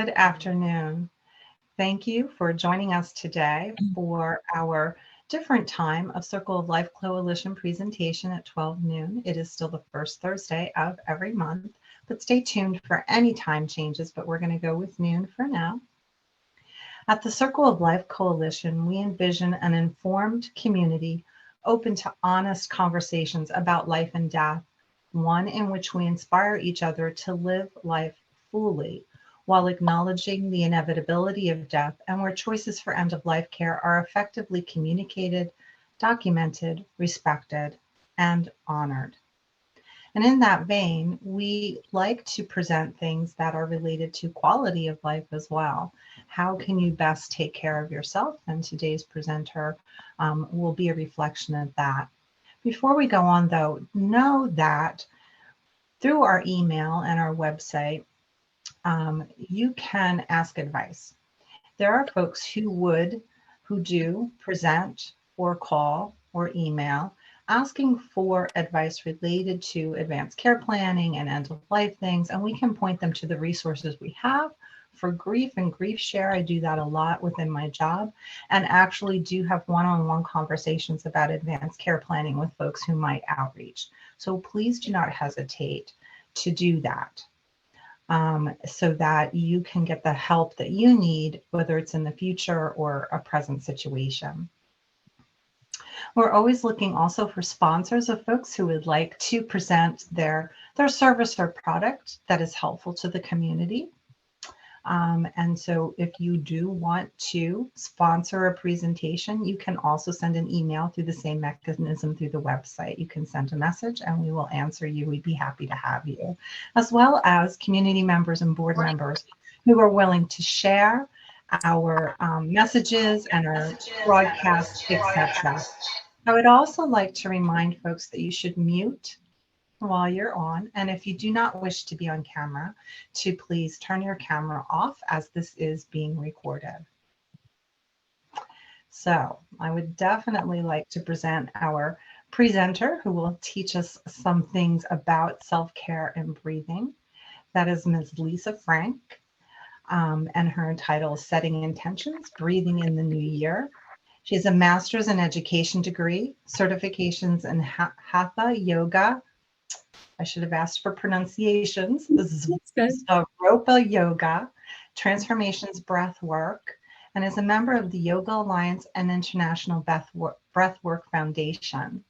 Good afternoon. Thank you for joining us today for our different time of Circle of Life Coalition presentation at 12 noon. It is still the first Thursday of every month, but stay tuned for any time changes, but we're going to go with noon for now. At the Circle of Life Coalition, we envision an informed community open to honest conversations about life and death, one in which we inspire each other to live life fully while acknowledging the inevitability of death, and where choices for end-of-life care are effectively communicated, documented, respected, and honored. And in that vein, we like to present things that are related to quality of life as well. How can you best take care of yourself? And today's presenter will be a reflection of that. Before we go on though, know that through our email and our website, you can ask advice. There are folks who do present or call or email asking for advice related to advanced care planning and end-of-life things, and we can point them to the resources we have for grief and grief share. I do that a lot within my job, and actually do have one-on-one conversations about advanced care planning with folks who might outreach. So please do not hesitate to do that. So that you can get the help that you need, whether it's in the future or a present situation. We're always looking also for sponsors of folks who would like to present their service or product that is helpful to the community. And so if you do want to sponsor a presentation, you can also send an email through the same mechanism through the website. You can send a message and we will answer you. We'd be happy to have you, as well as community members and board members who are willing to share our messages and our broadcasts, etc. I would also like to remind folks that you should mute while you're on, and if you do not wish to be on camera, to please turn your camera off as this is being recorded. So I would definitely like to present our presenter who will teach us some things about self-care and breathing. That is Ms. Lisa Frank, and her title is Setting Intentions, Breathing in the New Year. She has a master's in education degree, certifications in Hatha Yoga. I should have asked for pronunciations. This is Ropa Yoga, Transformations Breath Work, and is a member of the Yoga Alliance and International Breathwork Foundation.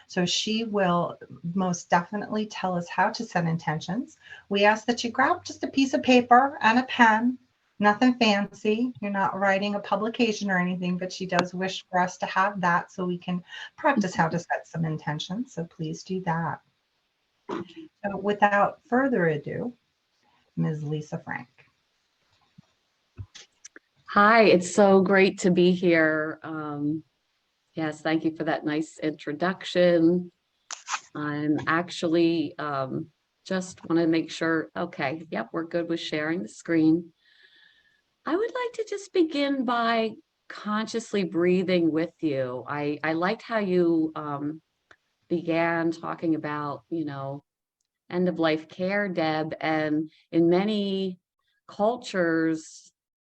So she will most definitely tell us how to set intentions. We ask that you grab just a piece of paper and a pen, nothing fancy. You're not writing a publication or anything, but she does wish for us to have that so we can practice how to set some intentions. So please do that. So without further ado, Ms. Lisa Frank. Hi, it's so great to be here. Yes, thank you for that nice introduction. I'm actually just want to make sure, okay, yep, we're good with sharing the screen. I would like to just begin by consciously breathing with you. I liked how you began talking about, end-of-life care, Deb, and in many cultures,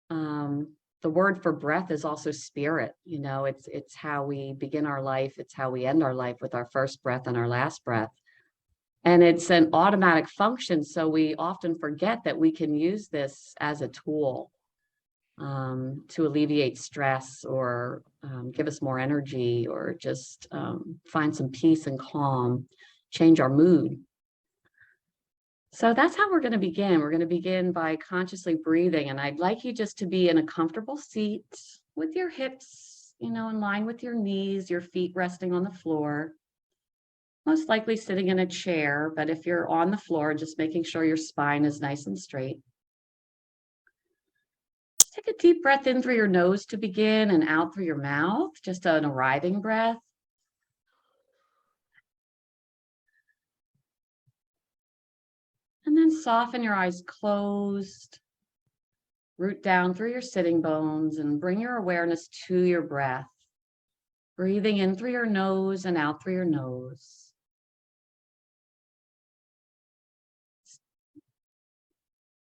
the word for breath is also spirit. It's how we begin our life. It's how we end our life, with our first breath and our last breath. And it's an automatic function. So we often forget that we can use this as a tool to alleviate stress, or give us more energy, or just find some peace and calm, change our mood. So that's how we're going to begin. We're going to begin by consciously breathing. And I'd like you just to be in a comfortable seat with your hips, in line with your knees, your feet resting on the floor. Most likely sitting in a chair, but if you're on the floor, just making sure your spine is nice and straight. Take a deep breath in through your nose to begin, and out through your mouth, just an arriving breath. And then soften your eyes closed, root down through your sitting bones, and bring your awareness to your breath. Breathing in through your nose and out through your nose.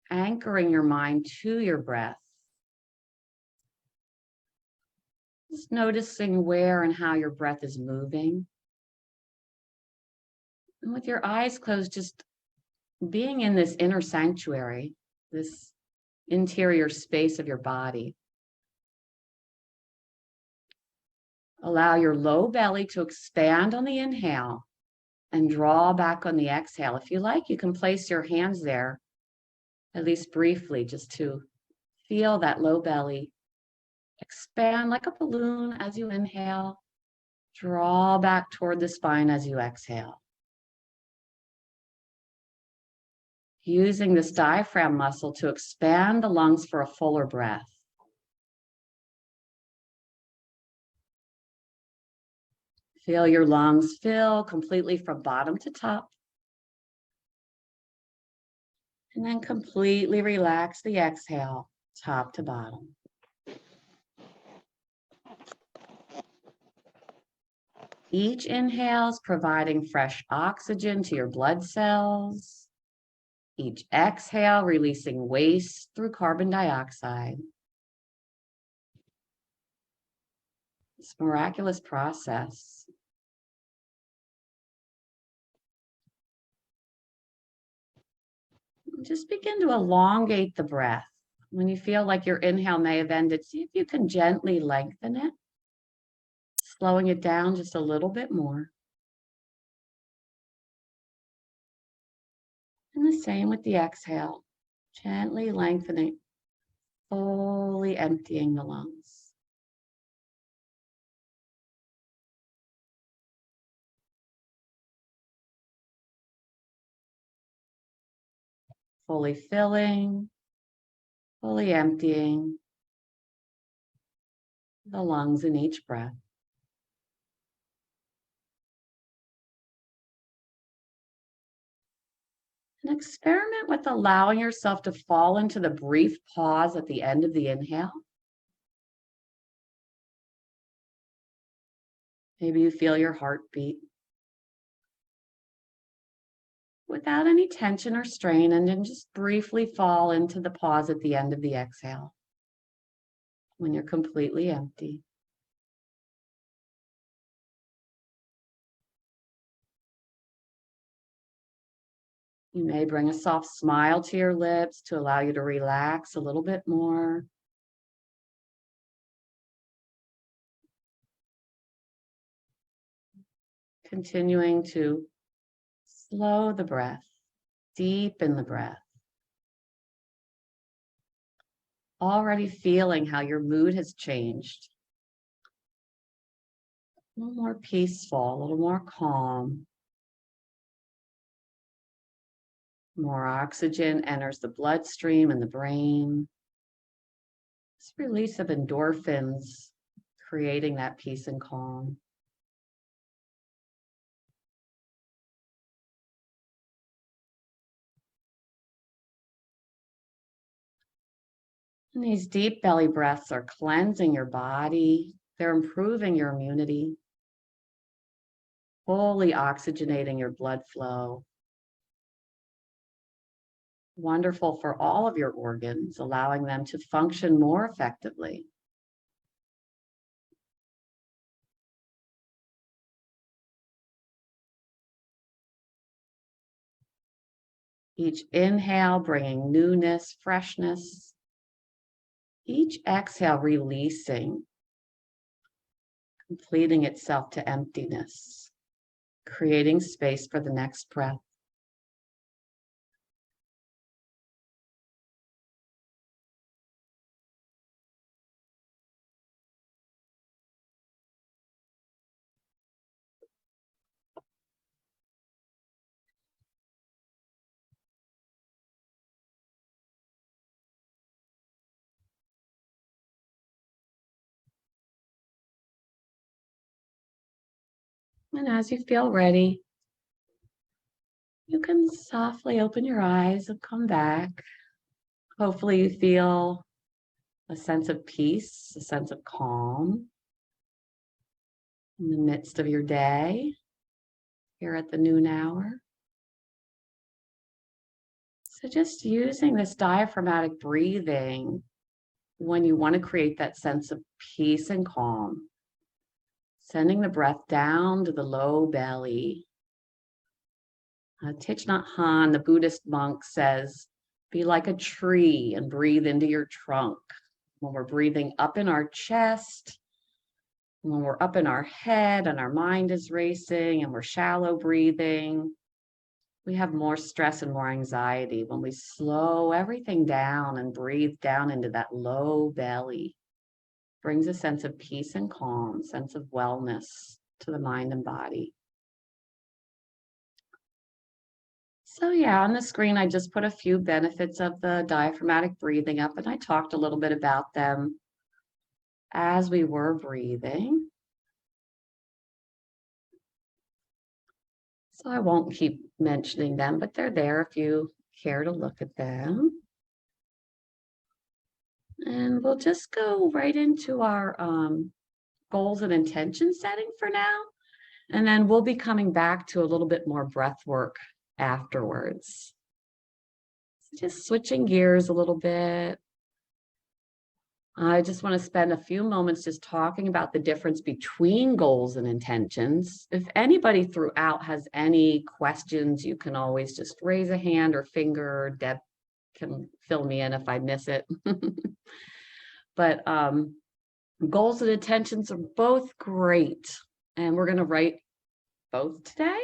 anchoring your mind to your breath. Just noticing where and how your breath is moving. And with your eyes closed, just being in this inner sanctuary, this interior space of your body. Allow your low belly to expand on the inhale and draw back on the exhale. If you like, you can place your hands there, at least briefly, just to feel that low belly expand like a balloon as you inhale. Draw back toward the spine as you exhale. Using this diaphragm muscle to expand the lungs for a fuller breath. Feel your lungs fill completely from bottom to top. And then completely relax the exhale, top to bottom. Each inhale is providing fresh oxygen to your blood cells. Each exhale releasing waste through carbon dioxide. This miraculous process. Just begin to elongate the breath. When you feel like your inhale may have ended, see if you can gently lengthen it, slowing it down just a little bit more. And the same with the exhale, gently lengthening, fully emptying the lungs. Fully filling, fully emptying the lungs in each breath. And experiment with allowing yourself to fall into the brief pause at the end of the inhale. Maybe you feel your heartbeat without any tension or strain, and then just briefly fall into the pause at the end of the exhale when you're completely empty. You may bring a soft smile to your lips to allow you to relax a little bit more. Continuing to slow the breath, deepen the breath. Already feeling how your mood has changed. A little more peaceful, a little more calm. More oxygen enters the bloodstream and the brain. This release of endorphins, creating that peace and calm. And these deep belly breaths are cleansing your body. They're improving your immunity, fully oxygenating your blood flow. Wonderful for all of your organs, allowing them to function more effectively. Each inhale bringing newness, freshness. Each exhale releasing, completing itself to emptiness, creating space for the next breath. And as you feel ready, you can softly open your eyes and come back. Hopefully you feel a sense of peace, a sense of calm in the midst of your day here at the noon hour. So just using this diaphragmatic breathing when you want to create that sense of peace and calm, sending the breath down to the low belly. Thich Nhat Hanh, the Buddhist monk, says, be like a tree and breathe into your trunk. When we're breathing up in our chest, when we're up in our head and our mind is racing and we're shallow breathing, we have more stress and more anxiety. When we slow everything down and breathe down into that low belly, brings a sense of peace and calm, sense of wellness to the mind and body. So yeah, on the screen, I just put a few benefits of the diaphragmatic breathing up, and I talked a little bit about them as we were breathing. So I won't keep mentioning them, but they're there if you care to look at them. And we'll just go right into our goals and intention setting for now. And then we'll be coming back to a little bit more breath work afterwards. So just switching gears a little bit. I just want to spend a few moments just talking about the difference between goals and intentions. If anybody throughout has any questions, you can always just raise a hand or finger. Deb can fill me in if I miss it. But goals and intentions are both great, and we're going to write both today.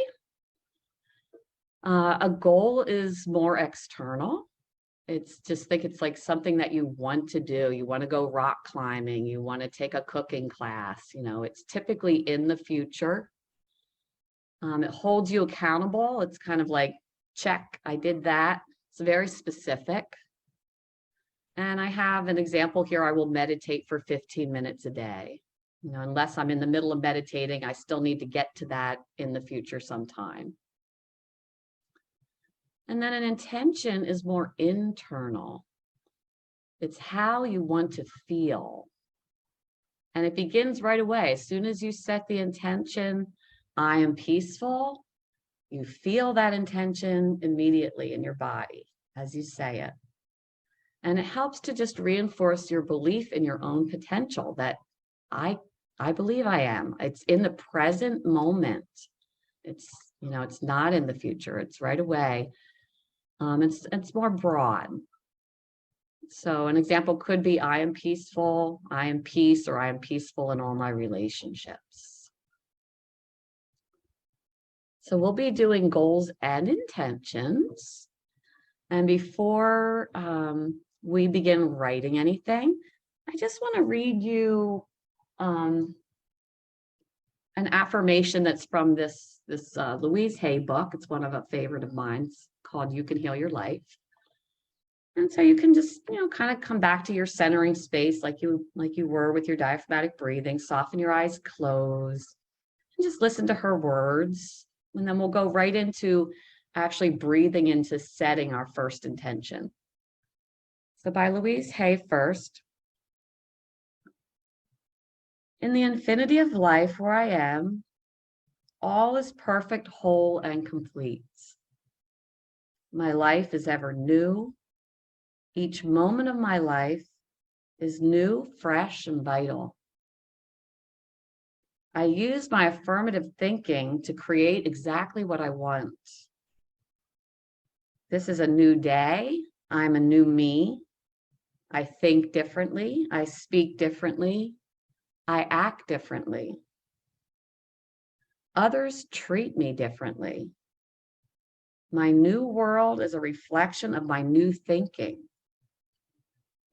A goal is more external. It's just think it's like something that you want to do. You want to go rock climbing. You want to take a cooking class. You know, it's typically in the future. It holds you accountable. It's kind of like, check, I did that. It's very specific. And I have an example here. I will meditate for 15 minutes a day. You know, unless I'm in the middle of meditating, I still need to get to that in the future sometime. And then an intention is more internal. It's how you want to feel. And it begins right away. As soon as you set the intention, I am peaceful, you feel that intention immediately in your body as you say it. And it helps to just reinforce your belief in your own potential that I believe I am. It's in the present moment. It's, you know, it's not in the future. It's right away. It's more broad. So an example could be, I am peaceful, I am peace, or I am peaceful in all my relationships. So we'll be doing goals and intentions. And before we begin writing anything, I just want to read you an affirmation that's from this Louise Hay book. It's one of a favorite of mine. It's called You Can Heal Your Life. And so you can just, you know, kind of come back to your centering space like you were with your diaphragmatic breathing, soften your eyes, close, and just listen to her words. And then we'll go right into actually breathing into setting our first intention. So by Louise Hay first. In the infinity of life where I am, all is perfect, whole, and complete. My life is ever new. Each moment of my life is new, fresh, and vital. I use my affirmative thinking to create exactly what I want. This is a new day. I'm a new me. I think differently. I speak differently. I act differently. Others treat me differently. My new world is a reflection of my new thinking.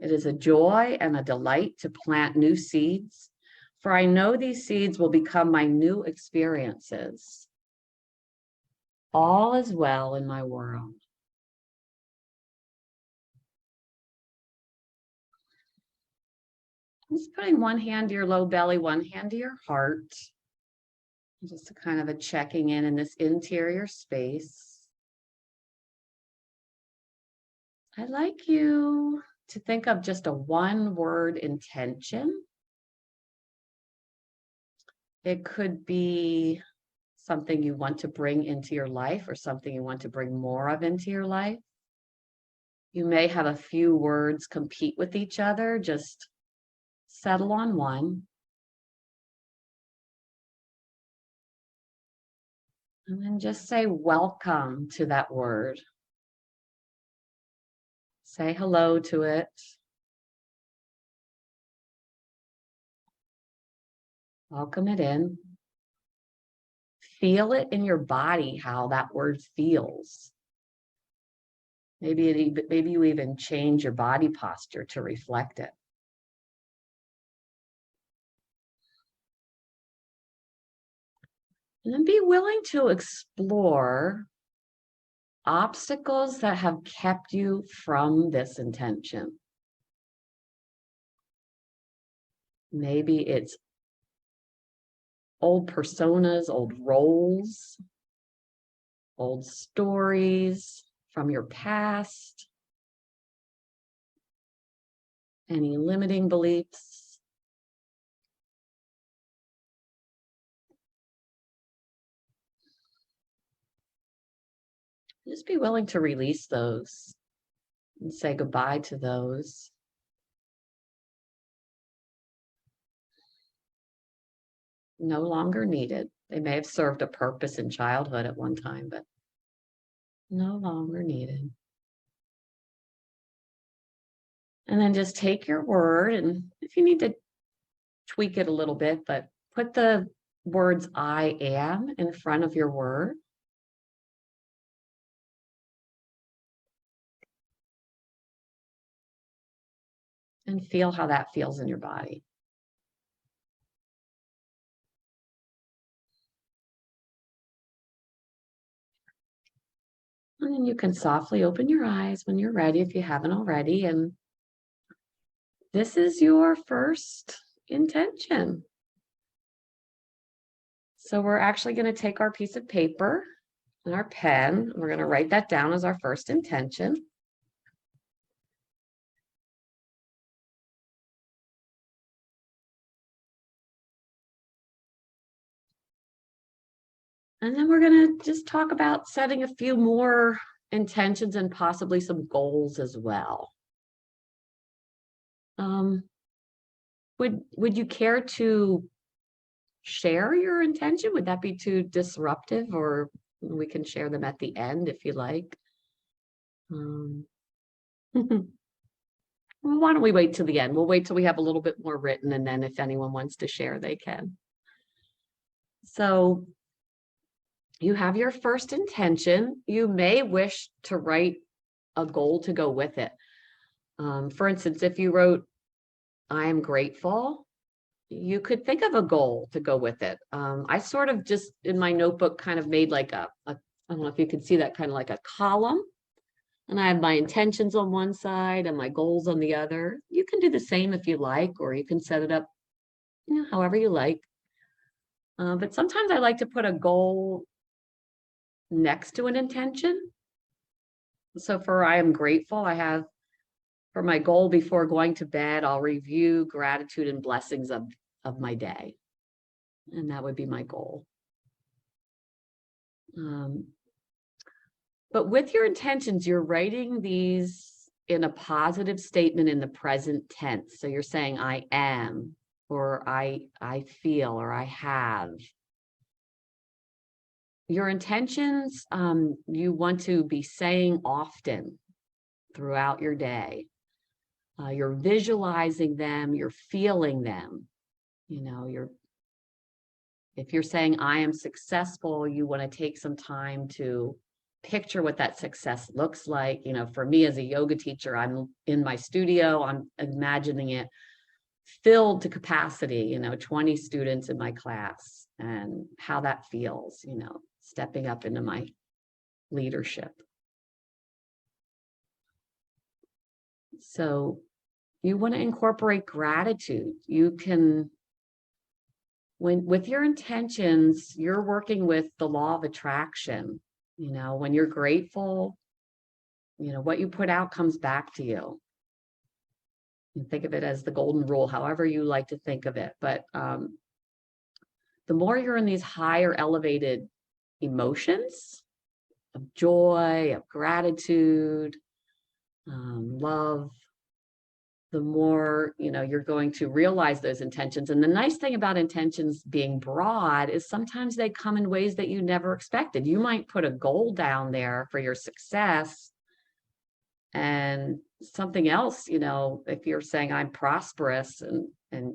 It is a joy and a delight to plant new seeds, for I know these seeds will become my new experiences. All is well in my world. Just putting one hand to your low belly, one hand to your heart. Just a kind of a checking in this interior space. I'd like you to think of just a one-word intention. It could be something you want to bring into your life or something you want to bring more of into your life. You may have a few words compete with each other. Just settle on one. And then just say welcome to that word. Say hello to it. Welcome it in. Feel it in your body, how that word feels. Maybe you even change your body posture to reflect it. And then be willing to explore obstacles that have kept you from this intention. Maybe it's old personas, old roles, old stories from your past, any limiting beliefs. Just be willing to release those and say goodbye to those. No longer needed. They may have served a purpose in childhood at one time, but no longer needed. And then just take your word, and if you need to tweak it a little bit, but put the words I am in front of your word. And feel how that feels in your body. And then you can softly open your eyes when you're ready, if you haven't already. And this is your first intention. So we're actually going to take our piece of paper and our pen. We're going to write that down as our first intention. And then we're going to just talk about setting a few more intentions and possibly some goals as well. Would you care to share your intention? Would that be too disruptive, or we can share them at the end if you like? Well, why don't we wait till the end? We'll wait till we have a little bit more written, and then if anyone wants to share, they can. So you have your first intention. You may wish to write a goal to go with it. For instance, if you wrote, I am grateful, you could think of a goal to go with it. I sort of just in my notebook kind of made like I don't know if you can see that, kind of like a column. And I have my intentions on one side and my goals on the other. You can do the same if you like, or you can set it up, however you like. But sometimes I like to put a goal next to an intention. So for I am grateful, I have for my goal before going to bed, I'll review gratitude and blessings of my day. And that would be my goal. But with your intentions, you're writing these in a positive statement in the present tense. So you're saying I am, or I feel, or I have. Your intentions, you want to be saying often throughout your day. You're visualizing them, you're feeling them. If you're saying I am successful, you want to take some time to picture what that success looks like. For me as a yoga teacher, I'm in my studio, I'm imagining it filled to capacity, 20 students in my class, and how that feels, stepping up into my leadership. So you want to incorporate gratitude. You can, with your intentions, you're working with the law of attraction. When you're grateful, what you put out comes back to you. And think of it as the golden rule, however you like to think of it. But the more you're in these higher elevated emotions of joy, of gratitude, love, the more, you're going to realize those intentions. And the nice thing about intentions being broad is sometimes they come in ways that you never expected. You might put a goal down there for your success, and something else, if you're saying I'm prosperous and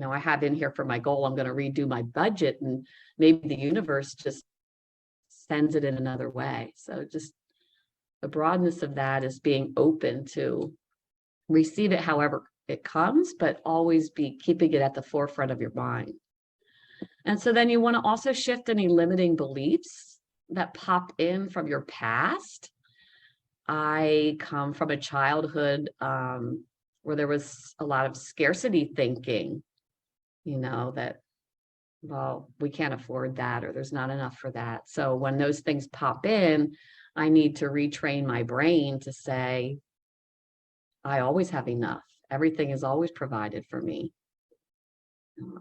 I have in here for my goal, I'm going to redo my budget, and maybe the universe just sends it in another way. So just the broadness of that is being open to receive it however it comes, but always be keeping it at the forefront of your mind. And so then you want to also shift any limiting beliefs that pop in from your past. I come from a childhood where there was a lot of scarcity thinking, that, well, we can't afford that, or there's not enough for that. So when those things pop in, I need to retrain my brain to say, I always have enough. Everything is always provided for me.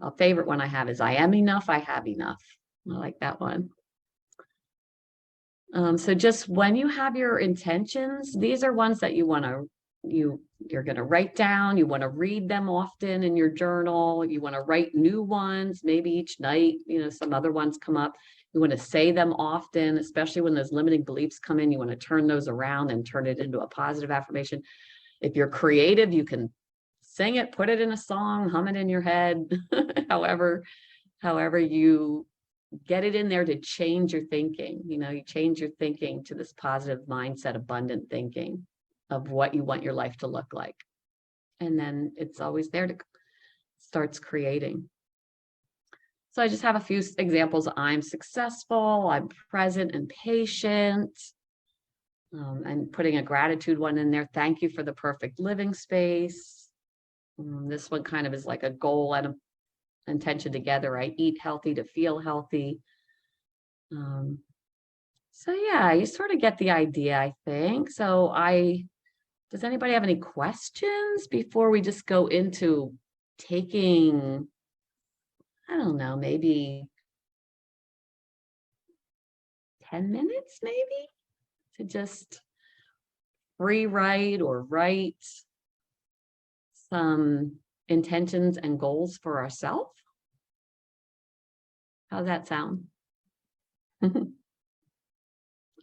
A favorite one I have is I am enough, I have enough. I like that one. So just when you have your intentions, these are ones that you're going to write down. You want to read them often in your journal. You want to write new ones, maybe each night, some other ones come up. You want to say them often, especially when those limiting beliefs come in. You want to turn those around and turn it into a positive affirmation. If you're creative, you can sing it, put it in a song, hum it in your head, however you get it in there to change your thinking. You change your thinking to this positive mindset, abundant thinking of what you want your life to look like. And then it's always there to starts creating. So I just have a few examples. I'm successful, I'm present and patient. And putting a gratitude one in there. Thank you for the perfect living space. This one kind of is like a goal and an intention together. I eat healthy to feel healthy. So yeah, you sort of get the idea, I think. So does anybody have any questions before we just go into taking, I don't know, maybe 10 minutes maybe to just rewrite or write some intentions and goals for ourselves? How's that sound?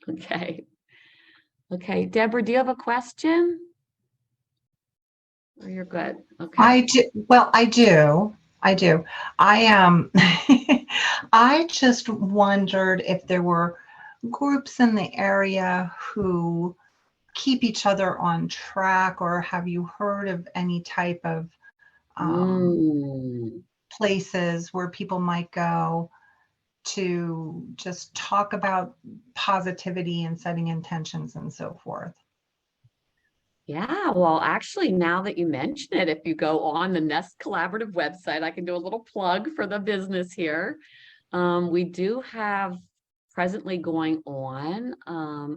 Okay. Okay, Deborah, do you have a question? Or you're good? Okay. I do. Well, I do. I am. I just wondered if there were groups in the area who keep each other on track, or have you heard of any type of places where people might go to just talk about positivity and setting intentions and so forth? Yeah, well, actually, now that you mention it, if you go on the Nest Collaborative website, I can do a little plug for the business here. We do have presently going on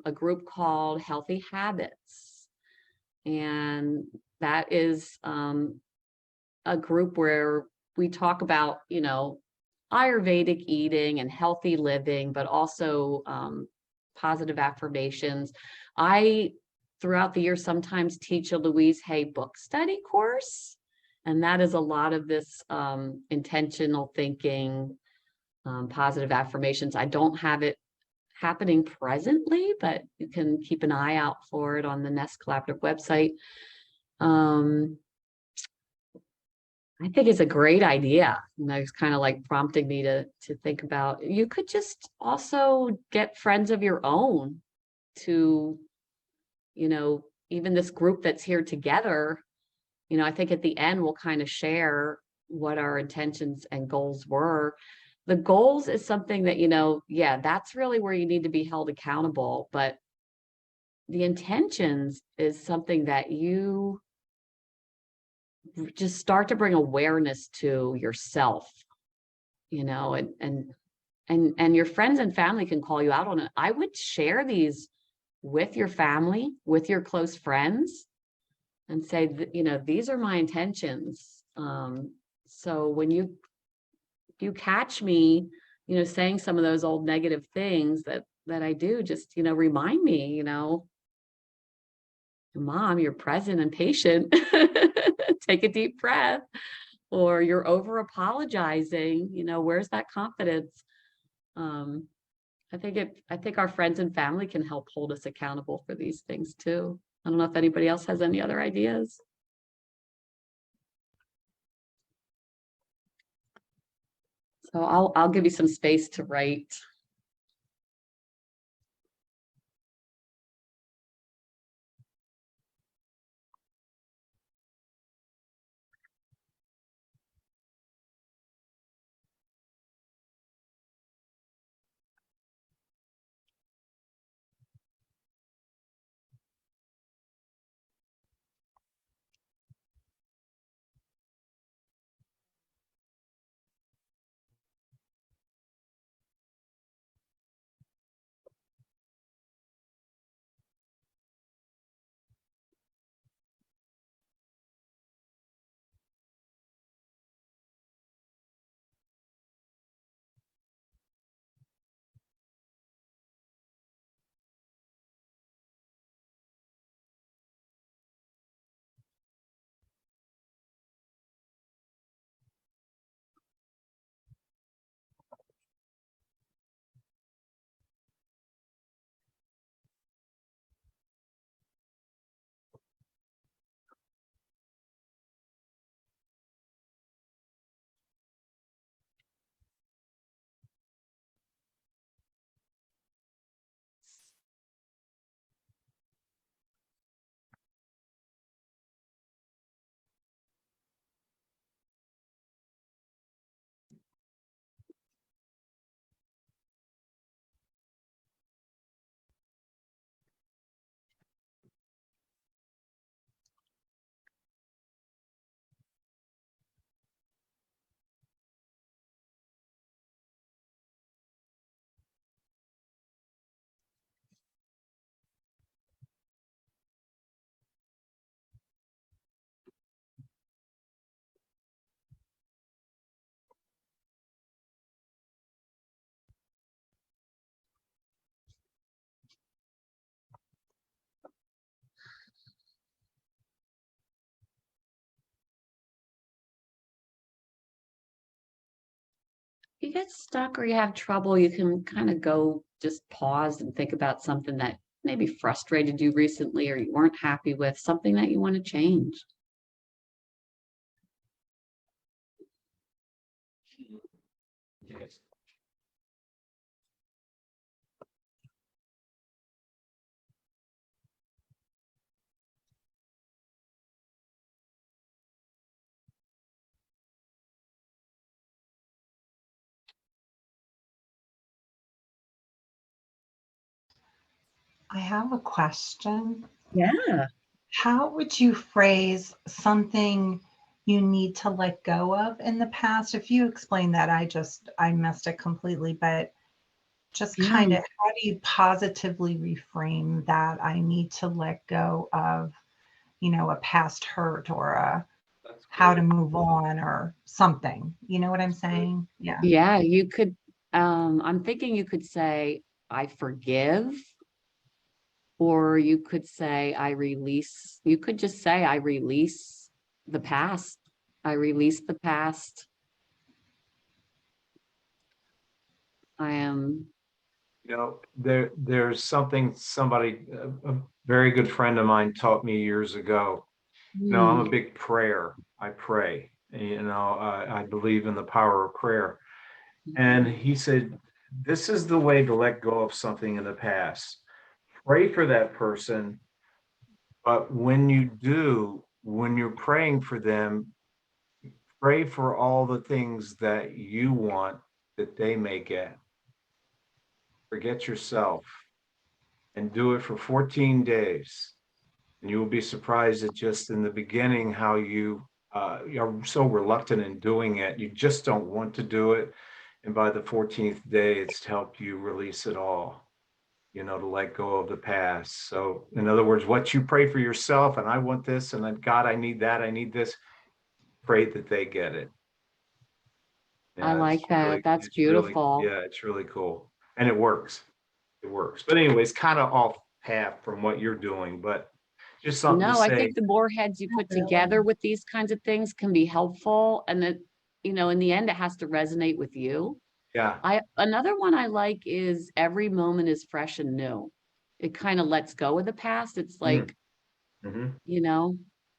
a group called Healthy Habits. And that is a group where we talk about, Ayurvedic eating and healthy living, but also positive affirmations. Throughout the year, sometimes teach a Louise Hay book study course. And that is a lot of this intentional thinking, positive affirmations. I don't have it happening presently, but you can keep an eye out for it on the Nest Collaborative website. I think it's a great idea. It's kind of like prompting me to think about, you could just also get friends of your own to, even this group that's here together. I think at the end, we'll kind of share what our intentions and goals were. The goals is something that, yeah, that's really where you need to be held accountable. But the intentions is something that you just start to bring awareness to yourself, and your friends and family can call you out on it. I would share these with your family, with your close friends, and say, these are my intentions. So when if you catch me, saying some of those old negative things that I do, just, remind me, Mom, you're present and patient. Take a deep breath. Or you're over apologizing. Where's that confidence? Um, I think our friends and family can help hold us accountable for these things too. I don't know if anybody else has any other ideas. So I'll give you some space to write. If you get stuck or you have trouble, you can kind of go just pause and think about something that maybe frustrated you recently or you weren't happy with, something that you want to change. Yes. I have a question. Yeah. How would you phrase something you need to let go of in the past? If you explain that, I missed it completely, but just Yeah. kind of how do you positively reframe that I need to let go of, a past hurt or That's how to good. move on or something. You know what I'm That's good. saying? Yeah. Yeah, you could, I'm thinking you could say, I forgive, or you could say, I release. You could just say, I release the past. I release the past. I am. There's something a very good friend of mine taught me years ago. I'm a big prayer. I pray. I believe in the power of prayer. And he said, this is the way to let go of something in the past. Pray for that person, but when you do, when you're praying for them, pray for all the things that you want that they may get. Forget yourself and do it for 14 days. And you will be surprised at just in the beginning how you are so reluctant in doing it. You just don't want to do it. And by the 14th day, it's helped you release it all, to let go of the past. So, in other words, what you pray for yourself, and I want this, and then God, I need that, I need this, pray that they get it. I Yeah, like that. That's beautiful. yeah, it's really cool. And it works. It works. But anyway, it's kind of off path from what you're doing, but just something to No, I say. think the more heads you put Really. together with these kinds of things can be helpful, and that, in the end, it has to resonate with you. Yeah. Another one I like is every moment is fresh and new. It kind of lets go of the past. It's like, Mm-hmm.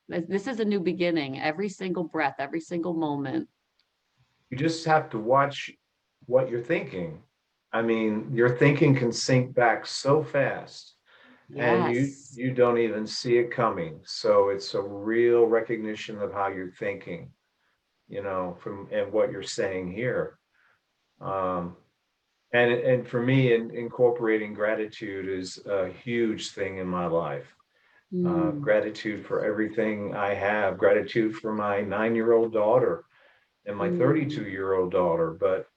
this is a new beginning. Every single breath, every single moment. You just have to watch what you're thinking. I mean, your thinking can sink back so fast, and you Yes. you don't even see it coming. So it's a real recognition of how you're thinking, from and what you're saying here. Um, and for me, incorporating gratitude is a huge thing in my life. Mm. Gratitude for everything I have, gratitude for my 9-year-old daughter and my Mm. 32-year-old daughter. But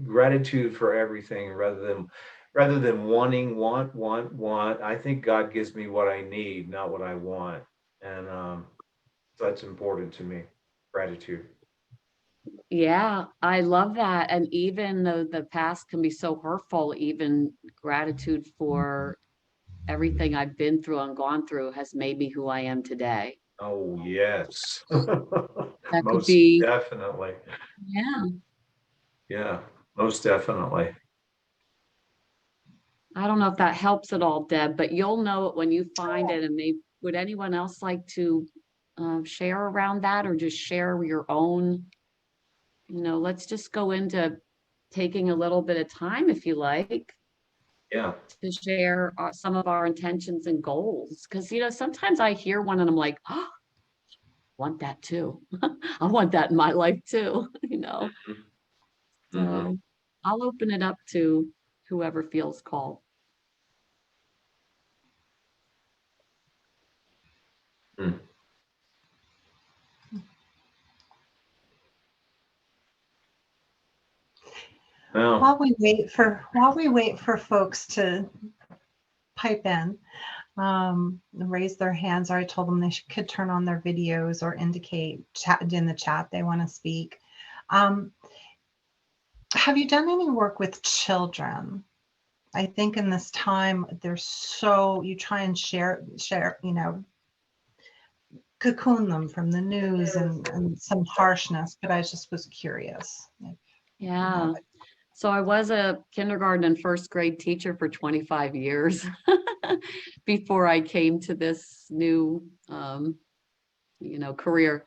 gratitude for everything rather than want. I think God gives me what I need, not what I want. And so that's important to me. Gratitude. Yeah, I love that. And even though the past can be so hurtful, even gratitude for everything I've been through and gone through has made me who I am today. Oh, yes. That could Most be, definitely. yeah. Yeah, most definitely. I don't know if that helps at all, Deb, but you'll know it when you find it. And maybe, would anyone else like to share around that, or just share your own? Let's just go into taking a little bit of time, if you like, Yeah. to share some of our intentions and goals. Because, sometimes I hear one and I'm like, oh, I want that too. I want that in my life too, Mm-hmm. So I'll open it up to whoever feels called. Mm. Well, While we wait for folks to pipe in, raise their hands, or I told them they could turn on their videos or indicate in the chat they want to speak. Have you done any work with children? I think in this time, you try and share, cocoon them from the news and some harshness, but I just was curious. Yeah. So I was a kindergarten and first grade teacher for 25 years before I came to this new, career.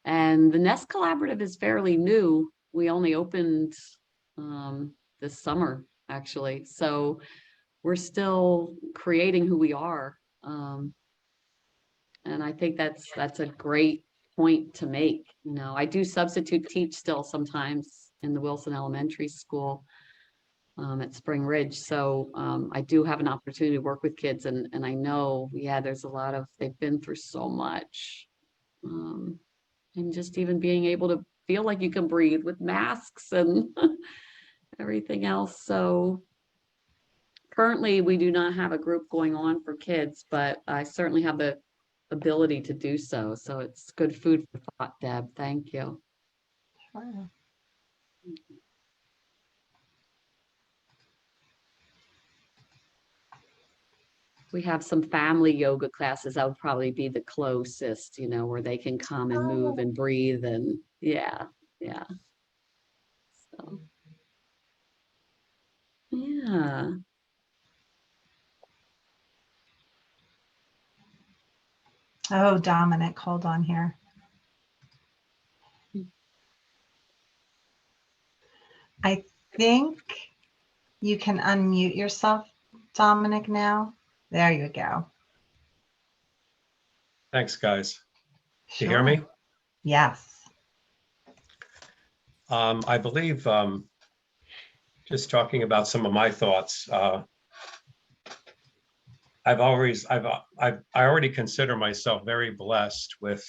And the Nest Collaborative is fairly new. We only opened this summer, actually. So we're still creating who we are. And I think that's a great point to make. I do substitute teach still sometimes in the Wilson Elementary School at Spring Ridge. So I do have an opportunity to work with kids, and I know, there's they've been through so much. And just even being able to feel like you can breathe with masks and everything else. So currently we do not have a group going on for kids, but I certainly have the ability to do so. So it's good food for thought, Deb. Thank you. Sure. We have some family yoga classes. That would probably be the closest, where they can come and move and breathe, and yeah. So yeah. Oh, Dominic, hold on here. I think you can unmute yourself, Dominic, now. There you go. Thanks, guys. You hear Sure. me? Yes. I believe, just talking about some of my thoughts, I already consider myself very blessed with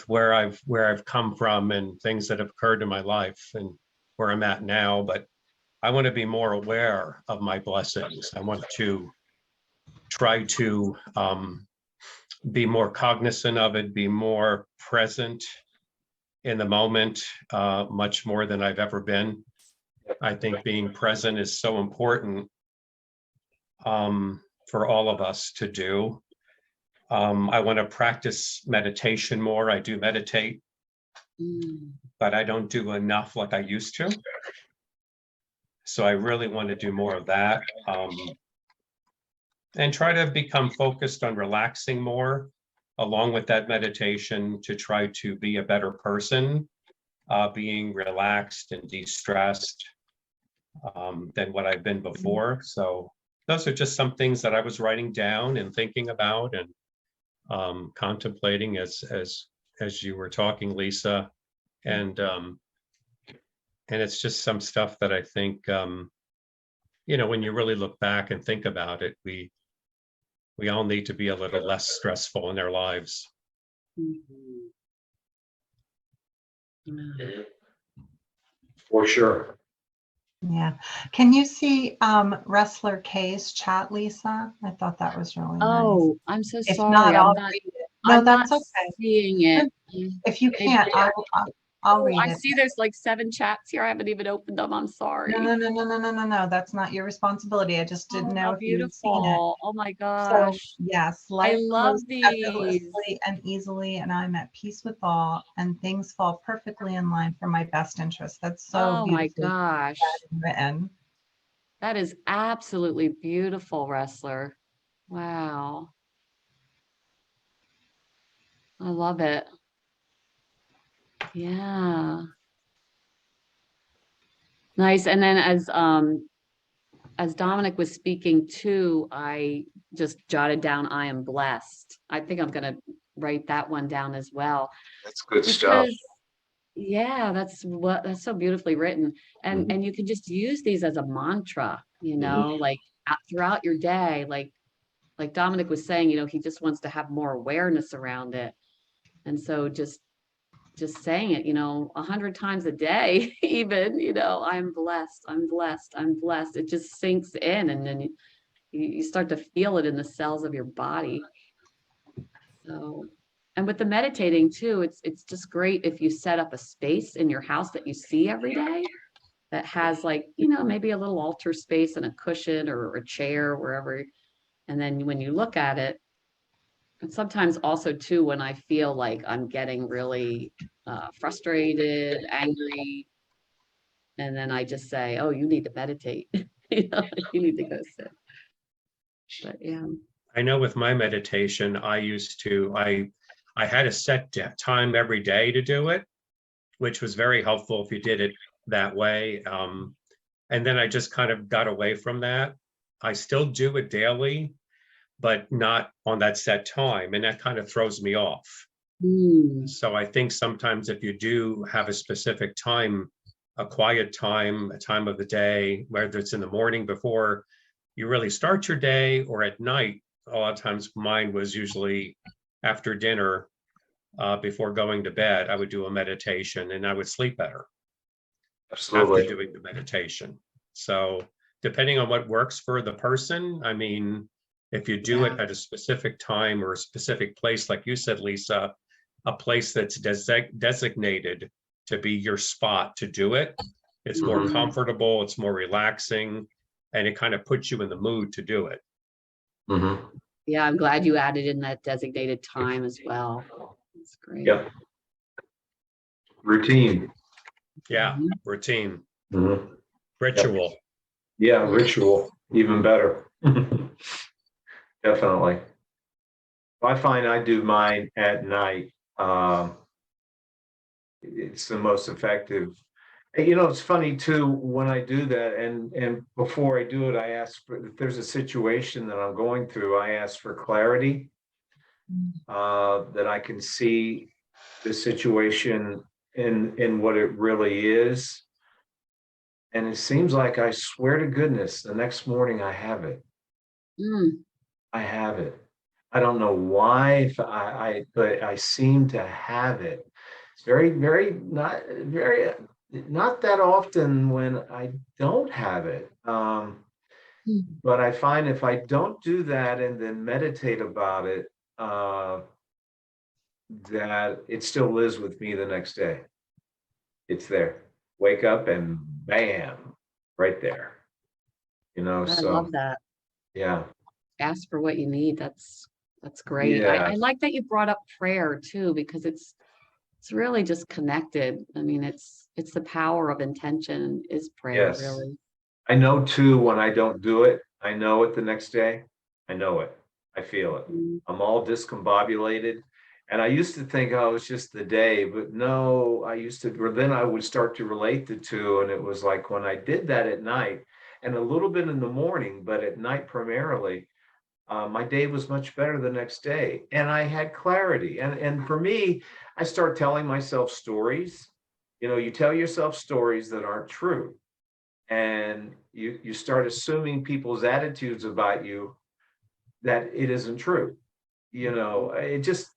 where I've come from and things that have occurred in my life and where I'm at now. But I want to be more aware of my blessings. I want to try to be more cognizant of it, be more present in the moment, much more than I've ever been. I think being present is so important. for all of us to do. I want to practice meditation more. I do meditate, but I don't do enough like I used to. So I really want to do more of that, and try to become focused on relaxing more along with that meditation to try to be a better person, being relaxed and de-stressed than what I've been before. So those are just some things that I was writing down and thinking about and contemplating as you were talking, Lisa. And it's just some stuff that I think, when you really look back and think about it, we all need to be a little less stressful in our lives. For sure. Yeah. Can you see Wrestler K's chat, Lisa? I thought that was really nice. Oh, I'm so If sorry. not, I'll I'm not, read it. No, I'm not that's okay. seeing it. If you Maybe can't, I'll Oh, read I it. see there's like 7 chats here. I haven't even opened them. I'm sorry. No. That's not your responsibility. I just didn't know Oh, if you'd seen it. beautiful. Oh my So gosh. yes, I life love flows these. effortlessly and easily, and I'm at peace with all, and things fall perfectly in line for my best interest. That's so Oh my beautifully gosh. said and written. That is absolutely beautiful, Wrestler. Wow. I love it. Yeah. Nice. And then as Dominic was speaking too, I just jotted down, I am blessed. I think I'm gonna write that one down as well. That's good stuff. Because yeah, that's so beautifully written. And you can just use these as a mantra, like throughout your day, like Dominic was saying, he just wants to have more awareness around it. And so just saying it, 100 times a day, even, I'm blessed, I'm blessed, I'm blessed. It just sinks in, and then you start to feel it in the cells of your body. So, and with the meditating too, it's just great if you set up a space in your house that you see every day that has maybe a little altar space and a cushion or a chair, wherever. And then when you look at it, and sometimes also too, when I feel like I'm getting really frustrated, angry, and then I just say, oh, you need to meditate. You need to go sit. But yeah. I know with my meditation, I had a set time every day to do it, which was very helpful if you did it that way. And then I just kind of got away from that. I still do it daily, but not on that set time. And that kind of throws me off. So I think sometimes if you do have a specific time, a quiet time, a time of the day, whether it's in the morning before you really start your day or at night, a lot of times mine was usually after dinner, before going to bed, I would do a meditation and I would sleep better. Absolutely. After doing the meditation. So depending on what works for the person, I mean, if you do it at a specific time or a specific place, like you said, Lisa, a place that's designated to be your spot to do it, it's more comfortable, it's more relaxing, and it kind of puts you in the mood to do it. Yeah, I'm glad you added in that designated time as well. That's great. Yep. Routine. Yeah, routine. Ritual. Yep. Yeah, ritual, even better. Definitely. I find I do mine at night. It's the most effective. And, it's funny too, when I do that, and before I do it, I ask if there's a situation that I'm going through, I ask for clarity, that I can see the situation in what it really is. And it seems like, I swear to goodness, the next morning I have it. I have it. I don't know why, but I seem to have it. It's very, not that often when I don't have it. But I find if I don't do that and then meditate about it, that it still lives with me the next day. It's there. Wake up and bam, right there. I So love that. yeah. ask for what you need. That's great. I Yes, like that you brought up prayer too, because it's really just connected. I mean, it's the power of intention is prayer, yes. really. I know too, when I don't do it, I know it the next day. I know it. I feel it. Mm. I'm all discombobulated. And I used to think, oh, it's just the day, but no, I used to, or then I would start to relate the two. And it was like when I did that at night and a little bit in the morning, but at night primarily, my day was much better the next day. And I had clarity. And for me, I start telling myself stories. You know, you tell yourself stories that aren't true, and you start assuming people's attitudes about you that it isn't true. You know, it just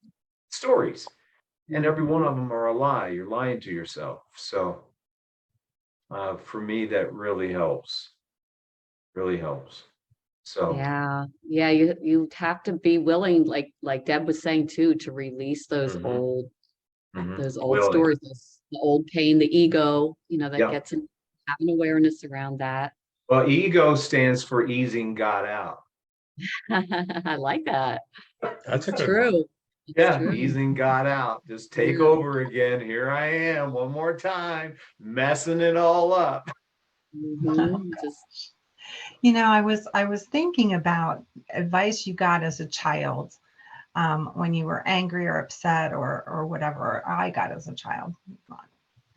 stories, and every one Mhm. of them are a lie. You're lying to yourself. So for me, that really helps. So Yeah, yeah, you have to be willing, like Deb was saying too, to release mhm, mhm. those old Willing. stories, the old pain, the ego, that Yep. gets in, having awareness around that. Well, ego stands for easing God out. I like that. That's a It's good one. true. It's Yeah, true. easing God out. Just take Yeah. over again. Here I am, one more time, messing it all up. Just You know, I was thinking about advice you got as a child, when you were angry or upset or whatever I got as a child. Not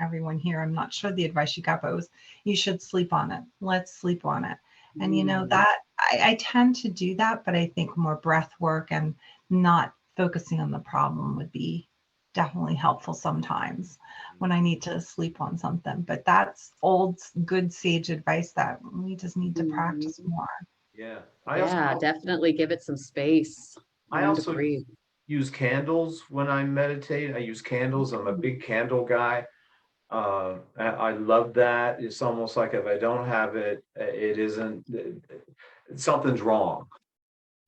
everyone here, I'm not sure the advice you got, but it was you should sleep on it. Let's sleep on it. And you know mm, that I tend to do that, but I think more breath work and not focusing on the problem would be definitely helpful sometimes when I need to sleep on something. But that's old, good sage advice that we just need to practice mhm. more. Yeah. Yeah, definitely give it some space. I Learn to also breathe. use candles when I meditate. I use candles. I'm a big candle guy. I love that. It's almost like if I don't have it, it isn't, something's wrong.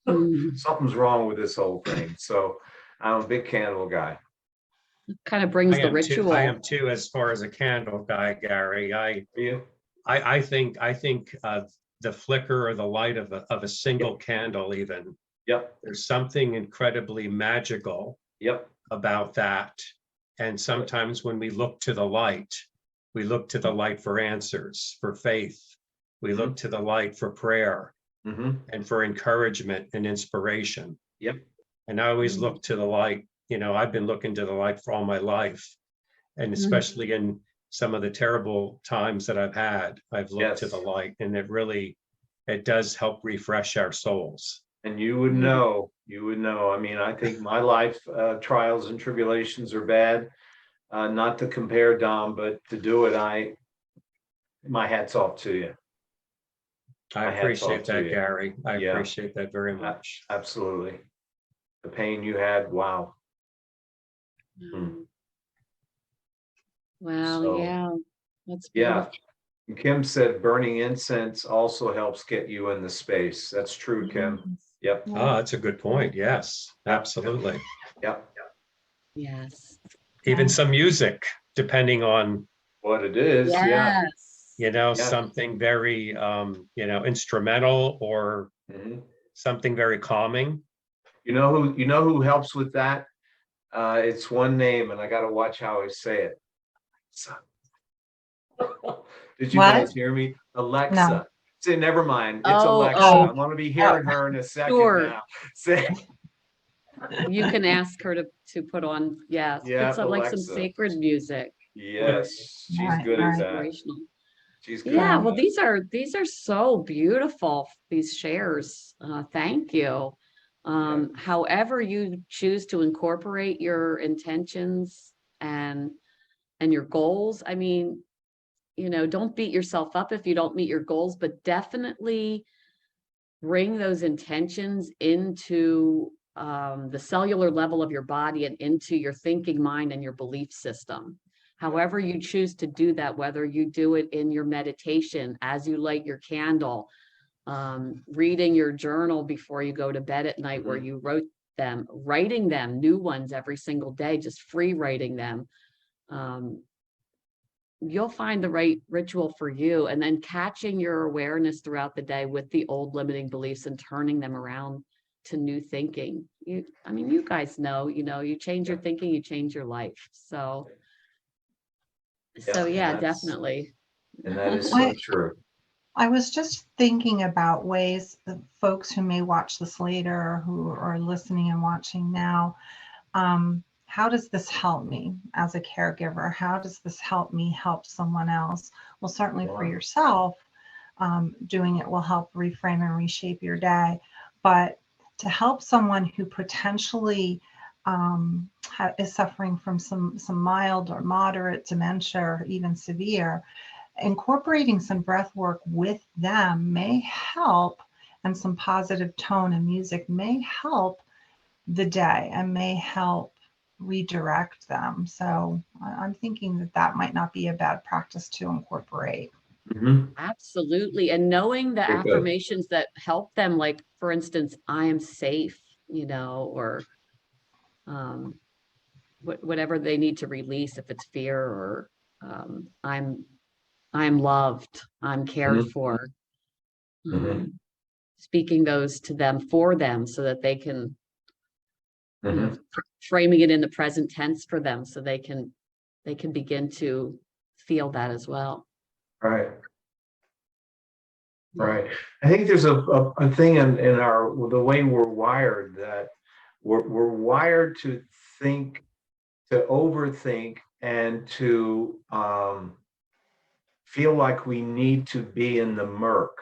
Mm. Something's wrong with this whole thing. So I'm a big candle guy. Kind of I brings the am too. I ritual. am too, as far as a candle guy, Gary. Are you? I think the flicker or the light of a Yep. single candle, even Yep. there's something incredibly magical Yep. about that. And sometimes when we look to the light for answers, for faith. We Mm-hmm. look to the light for prayer Mm-hmm. and for encouragement and inspiration. Yep. And I always Mm. look to the light. I've been looking to the light for all my life. And Mm. especially in some of the terrible times that I've had, I've looked to the Yes. light, and it does help refresh our souls. And you would Mm. know, I mean, I think my life trials and tribulations are bad. Not to compare, Dom, but to do it, my hat's off to you. I My hat's off appreciate to that, you. Gary. I Yeah, appreciate that very much. absolutely. The pain you had, wow. Hmm. Wow, So, yeah, that's yeah. beautiful. Kim said burning incense also helps get you in the space. That's true, Kim. Yes. Yep. Yeah. Oh, that's a good point. Yes, Yep. absolutely. Yep. Yes. Even Yeah. some music, depending on, What it is. Yeah. Yes. Yeah. something very, instrumental or Mhm. something very calming. You know who helps with that? It's one name, and I got to watch how I say it. So, did you What? guys hear me? No. Alexa. Say, never mind. It's Oh, Alexa. Oh, I'm going to be oh, hearing her in a second sure. now. Say, You can ask her to put on, yes, put yeah, some like some Alexa. sacred music or Yes, all she's right, good all at right. that. inspirational. She's good Yeah, at Yeah. well, that. these are so beautiful, these shares. Thank you. Yeah. However you choose to incorporate your intentions and your goals. I mean, don't beat yourself up if you don't meet your goals, but definitely bring those intentions into the cellular level of your body and into your thinking mind and your belief system. However you choose to do that, whether you do it in your meditation, as you light your candle, reading your journal before you go to bed at night where Mhm. you wrote them, writing them, new ones every single day, just free writing them. you'll find the right ritual for you, and then catching your awareness throughout the day with the old limiting beliefs and turning them around to new thinking. I mean, you guys know, you change your thinking, you change your life. So yeah, definitely. And that is so true. I was just thinking about ways that folks who may watch this later, who are listening and watching now, how does this help me as a caregiver? How does this help me help someone else? Well, certainly for yourself, doing it will help reframe and reshape your day. But to help someone who potentially is suffering from some mild or moderate dementia, or even severe, incorporating some breath work with them may help, and some positive tone and music may help the day and may help redirect them. So I'm thinking that that might not be a bad practice to incorporate. Absolutely. And knowing the affirmations that help them, like, for instance, I am safe, or whatever they need to release, if it's fear, or I'm loved, I'm cared for. Speaking those to them for them so that they can, framing it in the present tense for them so they can begin to feel that as well. Right. Right. I think there's a thing in the way we're wired, that we're wired to think, to overthink, and to feel like we need to be in the murk.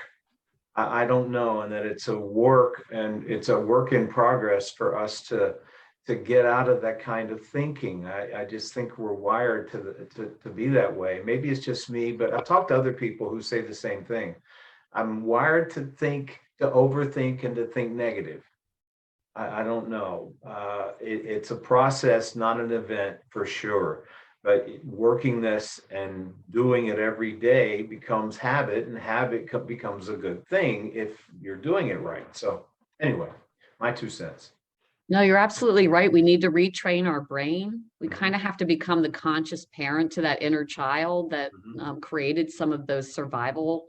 I don't know, and that it's a work in progress for us to get out of that kind of thinking. I just think we're wired to be that way. Maybe it's just me, but I've talked to other people who say the same thing. I'm wired to think, to overthink, and to think negative. I don't know. It's a process, not an event, for sure. But working this and doing it every day becomes habit, and habit becomes a good thing if you're doing it right. So anyway, my 2 cents. No, you're absolutely right. We need to retrain our brain. We kind of have to become the conscious parent to that inner child that created some of those survival,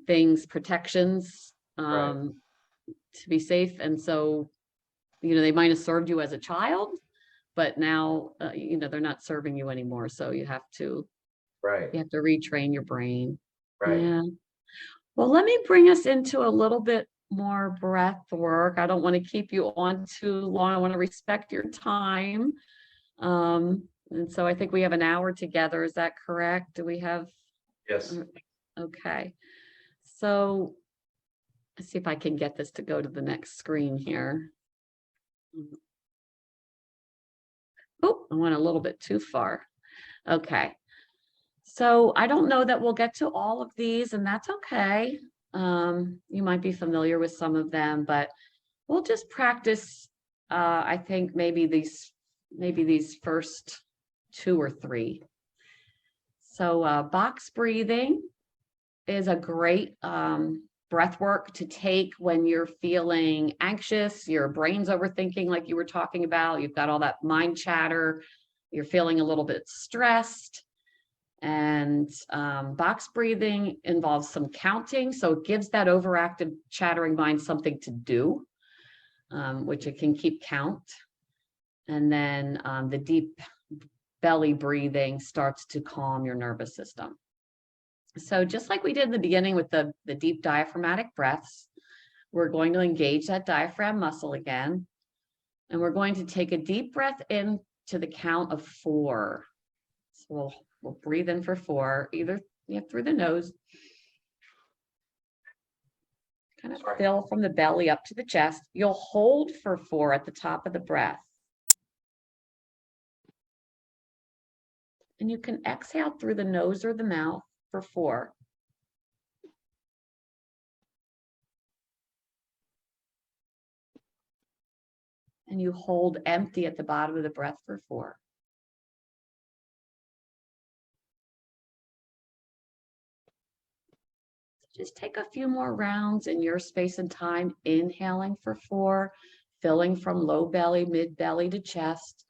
things, protections, to be safe. And so, they might have served you as a child, but now, they're not serving you anymore. So you have to retrain your brain. Right. Yeah. Well, let me bring us into a little bit more breath work. I don't want to keep you on too long. I want to respect your time. And so I think we have an hour together. Is that correct? Do we have? Yes. Okay. So let's see if I can get this to go to the next screen here. Oh, I went a little bit too far. Okay. So I don't know that we'll get to all of these, and that's okay. You might be familiar with some of them, but we'll just practice. I think maybe these first 2 or 3. So box breathing is a great breath work to take when you're feeling anxious, your brain's overthinking, like you were talking about. You've got all that mind chatter. You're feeling a little bit stressed. And box breathing involves some counting. So it gives that overactive, chattering mind something to do, which it can keep count. And then the deep belly breathing starts to calm your nervous system. So just like we did in the beginning with the deep diaphragmatic breaths, we're going to engage that diaphragm muscle again. And we're going to take a deep breath in to the count of 4. So we'll breathe in for 4, either through the nose. Kind of fill from the belly up to the chest. You'll hold for 4 at the top of the breath. And you can exhale through the nose or the mouth for 4. And you hold empty at the bottom of the breath for 4. Just take a few more rounds in your space and time, inhaling for 4, filling from low belly, mid belly to chest.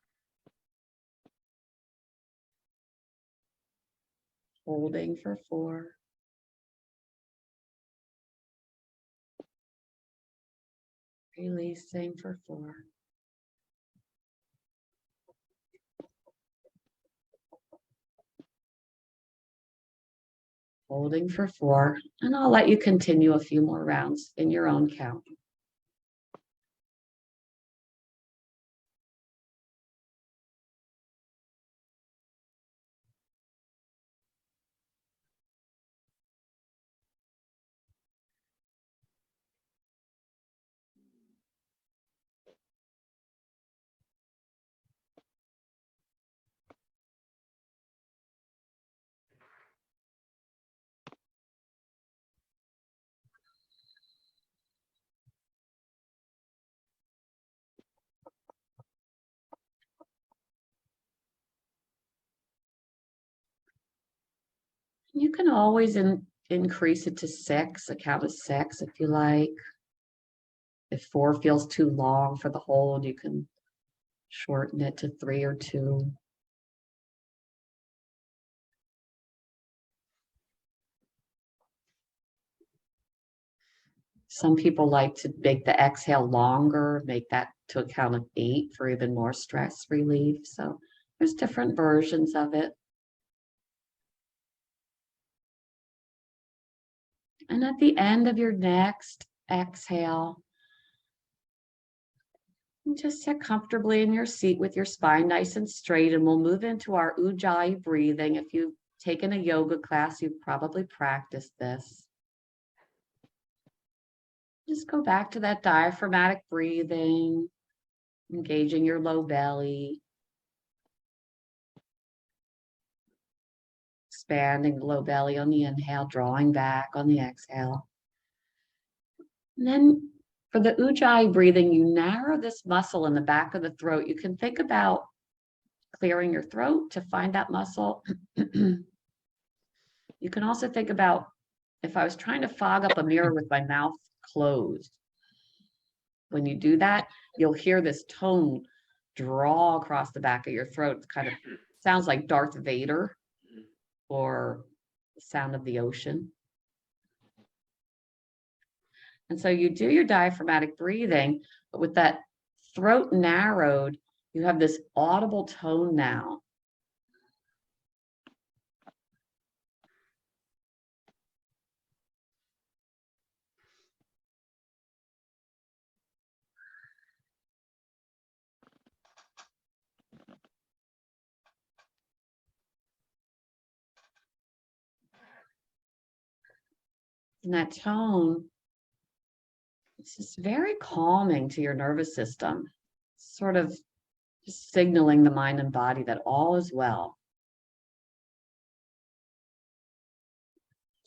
Holding for 4. Releasing for 4. Holding for 4, and I'll let you continue a few more rounds in your own count. You can always increase it to 6, a count of 6 if you like. If 4 feels too long for the hold, you can shorten it to 3 or 2. Some people like to make the exhale longer, make that to a count of 8 for even more stress relief. So there's different versions of it. And at the end of your next exhale, just sit comfortably in your seat with your spine nice and straight, and we'll move into our Ujjayi breathing. If you've taken a yoga class, you've probably practiced this. Just go back to that diaphragmatic breathing, engaging your low belly, expanding the low belly on the inhale, drawing back on the exhale. And then for the Ujjayi breathing, you narrow this muscle in the back of the throat. You can think about clearing your throat to find that muscle. You can also think about if I was trying to fog up a mirror with my mouth closed. When you do that, you'll hear this tone draw across the back of your throat. It kind of sounds like Darth Vader or the sound of the ocean. And so you do your diaphragmatic breathing, but with that throat narrowed, you have this audible tone now. And that tone, it's just very calming to your nervous system, sort of just signaling the mind and body that all is well.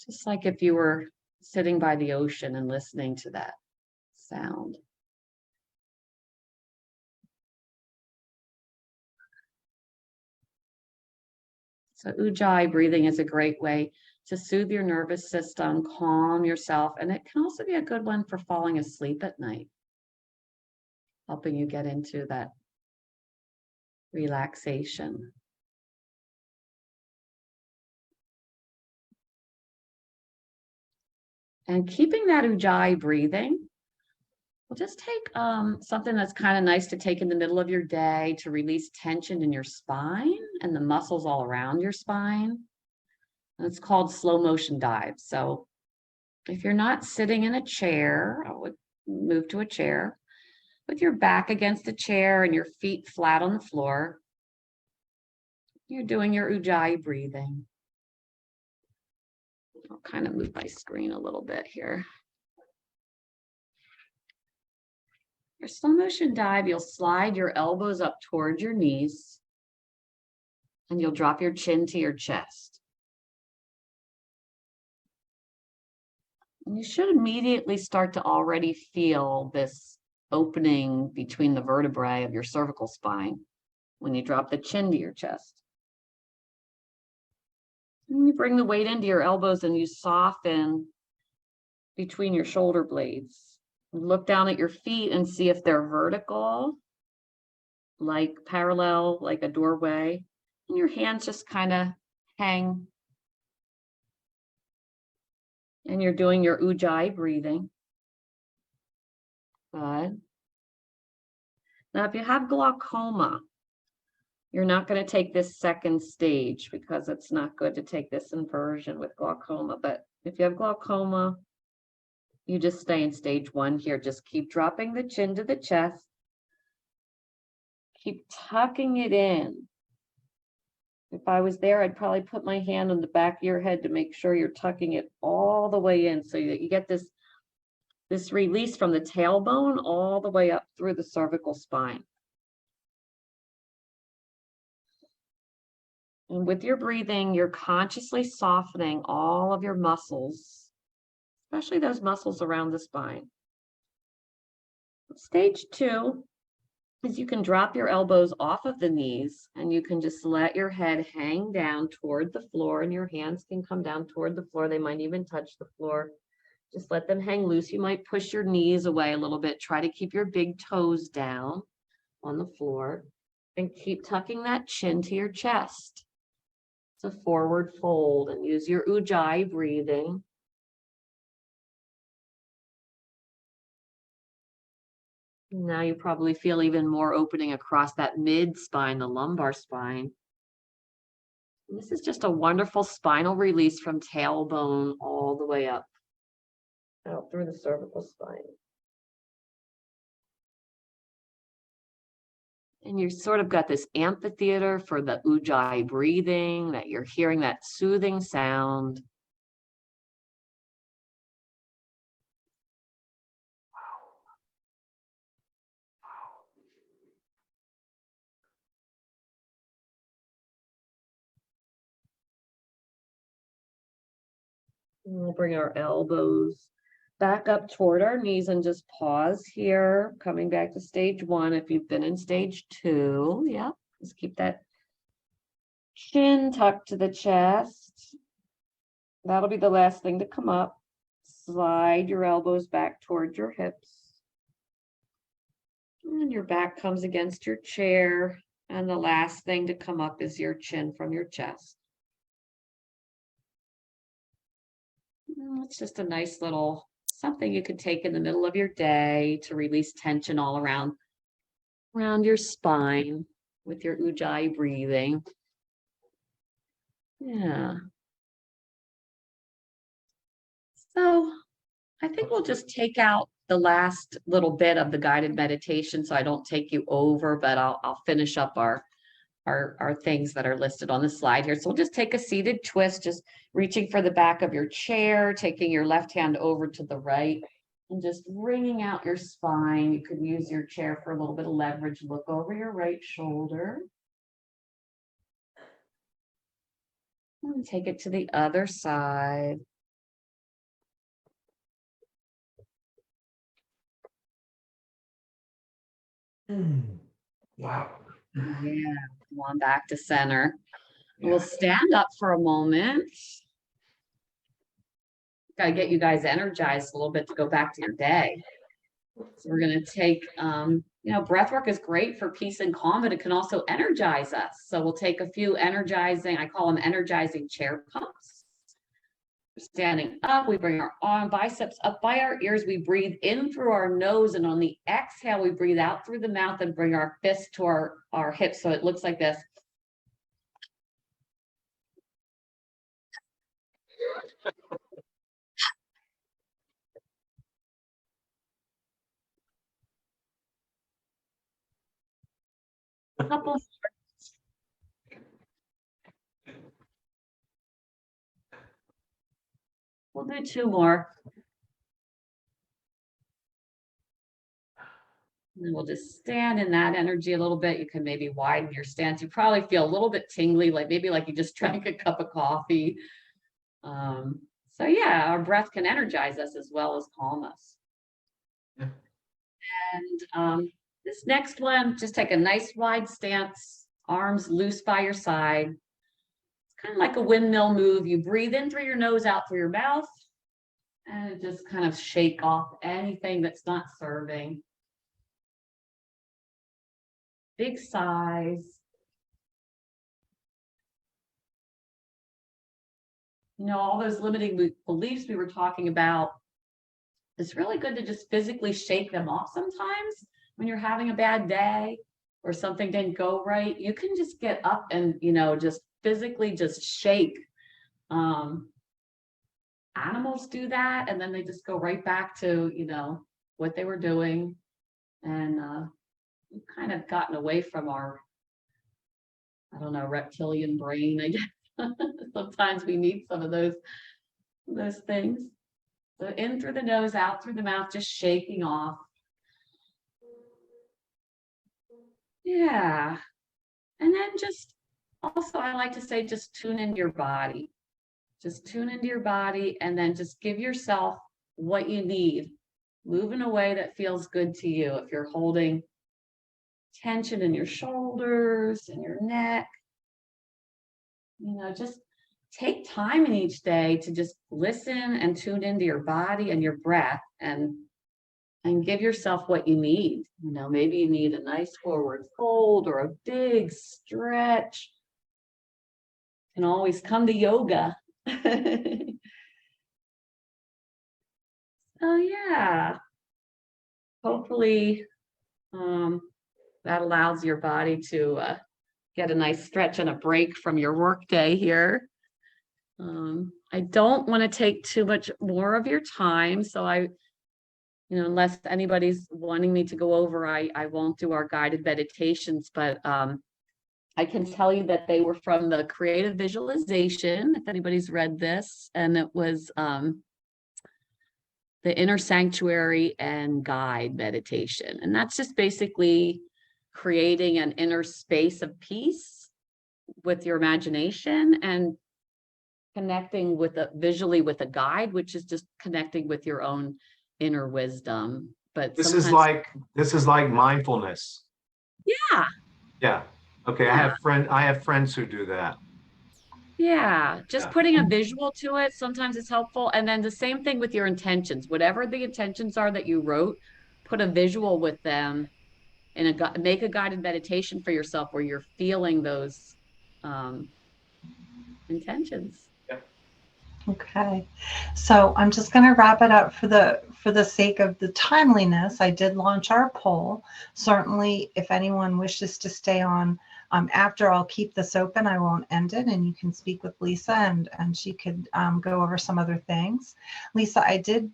Just like if you were sitting by the ocean and listening to that sound. So Ujjayi breathing is a great way to soothe your nervous system, calm yourself, and it can also be a good one for falling asleep at night, helping you get into that relaxation. And keeping that Ujjayi breathing, we'll just take something that's kind of nice to take in the middle of your day to release tension in your spine and the muscles all around your spine. And it's called slow motion dives. So if you're not sitting in a chair, I would move to a chair with your back against a chair and your feet flat on the floor. You're doing your Ujjayi breathing. I'll kind of move my screen a little bit here. Your slow motion dive, you'll slide your elbows up towards your knees and you'll drop your chin to your chest. And you should immediately start to already feel this opening between the vertebrae of your cervical spine when you drop the chin to your chest. And you bring the weight into your elbows and you soften between your shoulder blades. Look down at your feet and see if they're vertical, like parallel, like a doorway. And your hands just kind of hang And you're doing your ujjayi breathing. Good. Now, if you have glaucoma, you're not going to take this second stage because it's not good to take this inversion with glaucoma. But if you have glaucoma, you just stay in stage 1 here. Just keep dropping the chin to the chest. Keep tucking it in. If I was there, I'd probably put my hand on the back of your head to make sure you're tucking it all the way in so that you get this release from the tailbone all the way up through the cervical spine. And with your breathing, you're consciously softening all of your muscles, especially those muscles around the spine. Stage 2 is you can drop your elbows off of the knees and you can just let your head hang down toward the floor, and your hands can come down toward the floor. They might even touch the floor. Just let them hang loose. You might push your knees away a little bit. Try to keep your big toes down on the floor and keep tucking that chin to your chest. It's a forward fold, and use your ujjayi breathing. Now you probably feel even more opening across that mid spine, the lumbar spine. And this is just a wonderful spinal release from tailbone all the way up, out through the cervical spine. And you sort of got this amphitheater for the ujjayi breathing, that you're hearing that soothing sound. And we'll bring our elbows back up toward our knees and just pause here, coming back to stage 1. If you've been in stage 2, yeah, just keep that chin tucked to the chest. That'll be the last thing to come up. Slide your elbows back toward your hips. And your back comes against your chair. And the last thing to come up is your chin from your chest. It's just a nice little something you could take in the middle of your day to release tension all around your spine with your ujjayi breathing. Yeah. So I think we'll just take out the last little bit of the guided meditation so I don't take you over, but I'll finish up our things that are listed on the slide here. So we'll just take a seated twist, just reaching for the back of your chair, taking your left hand over to the right, and just wringing out your spine. You could use your chair for a little bit of leverage. Look over your right shoulder. And take it to the other side. Wow. Yeah, come on back to center. We'll stand up for a moment. Got to get you guys energized a little bit to go back to your day. So we're going to take, breath work is great for peace and calm, but it can also energize us. So we'll take a few energizing, I call them energizing chair pumps. Standing up, we bring our arm biceps up by our ears. We breathe in through our nose, and on the exhale, we breathe out through the mouth and bring our fist to our hips. So it looks like this. A couple. We'll do 2 more. And then we'll just stand in that energy a little bit. You can maybe widen your stance. You probably feel a little bit tingly, like maybe like you just drank a cup of coffee. So yeah, our breath can energize us as well as calm us. Yeah. And this next one, just take a nice wide stance, arms loose by your side. It's kind of like a windmill move. You breathe in through your nose, out through your mouth, and just kind of shake off anything that's not serving. Big sighs. all those limiting beliefs we were talking about, it's really good to just physically shake them off sometimes when you're having a bad day or something didn't go right. You can just get up and, just physically just shake. Animals do that, and then they just go right back to, what they were doing. And we've kind of gotten away from our, I don't know, reptilian brain, I guess. Sometimes we need some of those things. So in through the nose, out through the mouth, just shaking off. Yeah. And then just also, I like to say, just tune into your body. Just tune into your body and then just give yourself what you need. Move in a way that feels good to you. If you're holding tension in your shoulders and your neck, just take time in each day to just listen and tune into your body and your breath and give yourself what you need. Maybe you need a nice forward fold or a big stretch. You can always come to yoga. So yeah, hopefully that allows your body to get a nice stretch and a break from your workday here. I don't want to take too much more of your time, so unless anybody's wanting me to go over, I won't do our guided meditations, but I can tell you that they were from the Creative Visualization, if anybody's read this, and it was the Inner Sanctuary and Guide meditation. And that's just basically creating an inner space of peace with your imagination and connecting visually with a guide, which is just connecting with your own inner wisdom. But this is like mindfulness. Yeah. Yeah. Okay. Yeah. I have friends who do that. Yeah, just Yeah. putting a visual to it, sometimes it's helpful. And then the same thing with your intentions. Whatever the intentions are that you wrote, put a visual with them and make a guided meditation for yourself where you're feeling those intentions. Okay, so I'm just going to wrap it up for the sake of the timeliness. I did launch our poll. Certainly, if anyone wishes to stay on after, I'll keep this open. I won't end it, and you can speak with Lisa, and she could go over some other things. Lisa, I did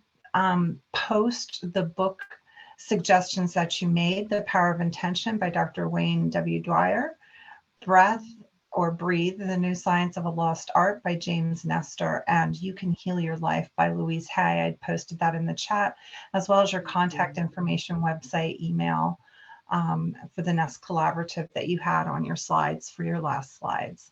post the book suggestions that you made, The Power of Intention by Dr. Wayne W. Dwyer, Breath or Breathe, The New Science of a Lost Art by James Nestor, and You Can Heal Your Life by Louise Hay. I posted that in the chat, as well as your contact information, website, email for the Nest Collaborative that you had on your slides for your last slides.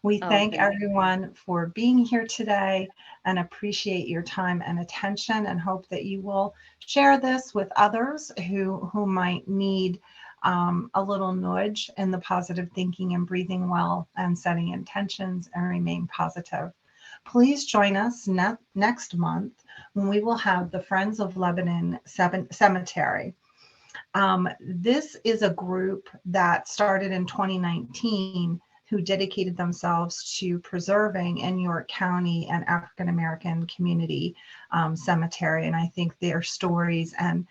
We thank everyone for being here today and appreciate your time and attention, and hope that you will share this with others who might need a little nudge in the positive thinking and breathing well and setting intentions and remain positive. Please join us next month when we will have the Friends of Lebanon Cemetery. This is a group that started in 2019 who dedicated themselves to preserving in York County an African American community cemetery. And I think their stories and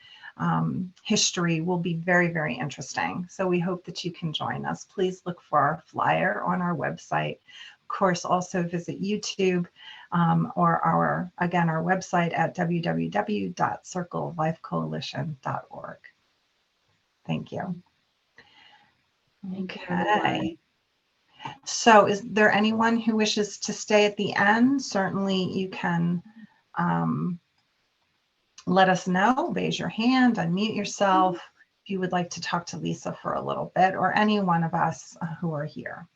history will be very, very interesting. So we hope that you can join us. Please look for our flyer on our website. Of course, also visit YouTube or our website at www.circleoflifecoalition.org. Thank you. Okay. So is there anyone who wishes to stay at the end? Certainly you can let us know, raise your hand, unmute yourself if you would like to talk to Lisa for a little bit, or any one of us who are here.